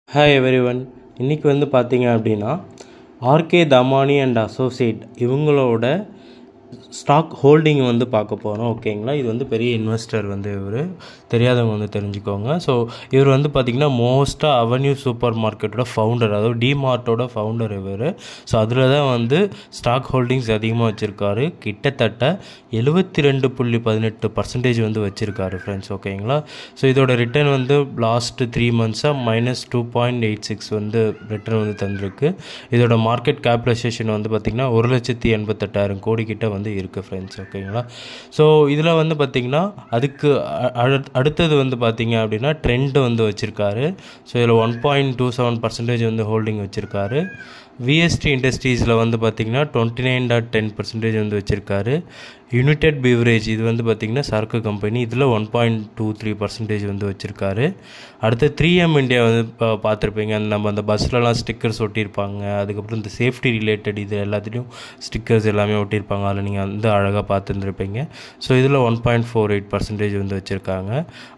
Hi everyone. இன்றைக்கி பார்த்தீங்க அப்படின்னா ஆர்கே தமானி அண்ட் அசோசியேட் இவங்களோட ஸ்டாக் ஹோல்டிங் பார்க்க போகிறோம். ஓகேங்களா, இது பெரிய இன்வெஸ்டர் இவர் தெரியாதவங்க தெரிஞ்சுக்கோங்க. ஸோ இவர் பார்த்திங்கன்னா மோஸ்ட்டாக அவென்யூ சூப்பர் மார்க்கெட்டோட ஃபவுண்டர், அதாவது டிமார்ட்டோட ஃபவுண்டர் இவர். ஸோ அதில் தான் ஸ்டாக் ஹோல்டிங்ஸ் அதிகமாக வச்சுருக்காரு. கிட்டத்தட்ட 72.18% வச்சுருக்காரு ஃப்ரெண்ட்ஸ். ஓகேங்களா, ஸோ இதோட ரிட்டர்ன் லாஸ்ட்டு 3 மந்த்ஸாக -2.86 ரிட்டர்ன் தந்திருக்கு. இதோட மார்க்கெட் கேபிடலைசேஷன் பார்த்திங்கன்னா 1,88,000 கோடி கிட்ட இருக்குது ஃப்ரெண்ட்ஸ். ஓகேங்களா, ஸோ இதில் பார்த்திங்கன்னா அதுக்கு அடுத்தது பார்த்திங்க அப்படின்னா ட்ரெண்ட் வச்சுருக்காரு. ஸோ இதில் 1.27% ஹோல்டிங் வச்சுருக்காரு. விஎஸ்டி இண்டஸ்ட்ரீஸில் பார்த்திங்கன்னா 29.10% வச்சுருக்காரு. யுனைடெட் பீவரேஜ் இது பார்த்திங்கன்னா சரக்கு கம்பெனி, இதில் 1.23% வச்சுருக்காரு. அடுத்து 3M இந்தியா பார்த்துருப்பீங்க, நம்ம அந்த பஸ்லலாம் ஸ்டிக்கர்ஸ் ஒட்டியிருப்பாங்க. அதுக்கப்புறம் இந்த சேஃப்டி ரிலேட்டட் இது எல்லாத்துலேயும் ஸ்டிக்கர்ஸ் எல்லாமே ஒட்டியிருப்பாங்க. அதில் நீங்கள் அழகாக பார்த்துருந்துருப்பீங்க. ஸோ இதில் 1.48% வச்சுருக்காங்க.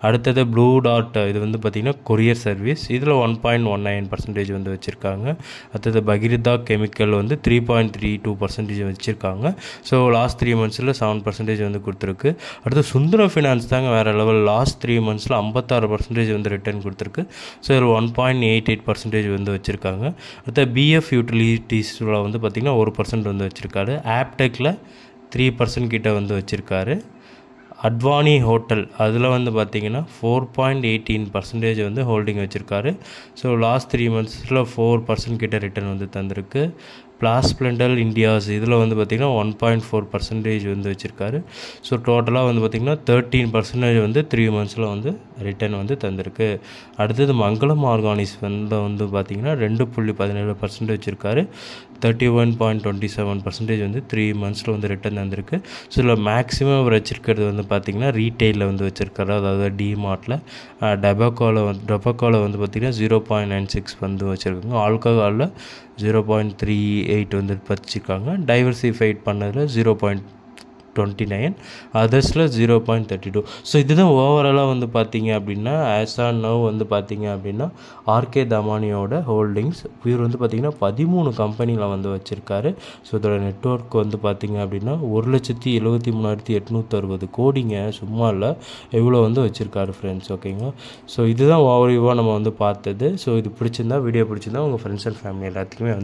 அடுத்தது ப்ளூ டாட் இது பார்த்திங்கன்னா கொரியர் சர்வீஸ், இதில் 1.19% வச்சுருக்காங்க. அடுத்தது பகிரிதா கெமிக்கல் 3.32% வச்சுருக்காங்க. ஸோ லாஸ்ட் 3 மந்த்ஸில் 7% கொடுத்துருக்கு. அடுத்து சுந்தரம் ஃபினான்ஸ் தாங்க வேறு லெவல். லாஸ்ட் 3 மந்த்ஸில் 56% ரிட்டர்ன் கொடுத்துருக்கு. ஸோ இதில் 1.88% வச்சுருக்காங்க. அடுத்த பிஎஃப் யூட்டிலிட்டிஸில் பார்த்திங்கன்னா 1% வச்சுருக்காரு. ஆப்டெக்கில் 3% கிட்ட வச்சுருக்காரு. அட்வானி ஹோட்டல் அதில் பார்த்திங்கன்னா 4.18% ஹோல்டிங் வச்சுருக்காரு. ஸோ லாஸ்ட் 3 மந்த்ஸில் 4% கிட்ட ரிட்டர்ன் தந்திருக்கு. பிளாஸ்பிளண்டல் இண்டியாஸ் இதில் பார்த்திங்கன்னா 1.4% வச்சுருக்காரு. ஸோ டோட்டலாக பார்த்திங்கன்னா 13% 3 மந்த்ஸில் ரிட்டர்ன் தந்திருக்கு. அடுத்தது மங்களம் ஆர்கானிக்ஸ் பார்த்திங்கன்னா 2.17% வச்சுருக்காரு. 31.27% 3 மந்த்ஸில் ரிட்டர்ன் தந்திருக்கு. ஸோ இதில் மேக்ஸிமம் அவர் வச்சுருக்கிறது பார்த்திங்கன்னா ரீட்டெயிலில் வச்சுருக்காரு, அதாவது டிமார்ட்டில். டெபாக்கோவில் பார்த்திங்கன்னா 0.96 வச்சுருக்காங்க. ஆல்கஹாலில் 0.38 வச்சுருக்காங்க. டைவர்சிஃபைட் பண்ணதில் 0.29, அதர்ஸில் 0.32. ஸோ இதுதான் ஓவராலாக பார்த்திங்க அப்படின்னா ஆஸ் ஆன் நவ் பார்த்திங்க அப்படின்னா ஆர்கே தமானியோட ஹோல்டிங்ஸ். இவர் பார்த்திங்கன்னா 13 கம்பெனியில் வச்சுருக்காரு. ஸோ இதோட நெட்ஒர்க் பார்த்திங்க அப்படின்னா 1,73,860 கோடிங்க, சும்மா இல்லை, எவ்வளோ வச்சுருக்காரு ஃப்ரெண்ட்ஸ். ஓகேங்களா, ஸோ இதுதான் ஓவர்வியூவாக நம்ம பார்த்தது. ஸோ இது பிடிச்சிருந்தா, வீடியோ பிடிச்சிருந்தா உங்கள் ஃப்ரெண்ட்ஸ் அண்ட் ஃபேமிலி எல்லாத்துக்குமே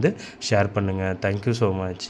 ஷேர் பண்ணுங்கள். Thank you so much.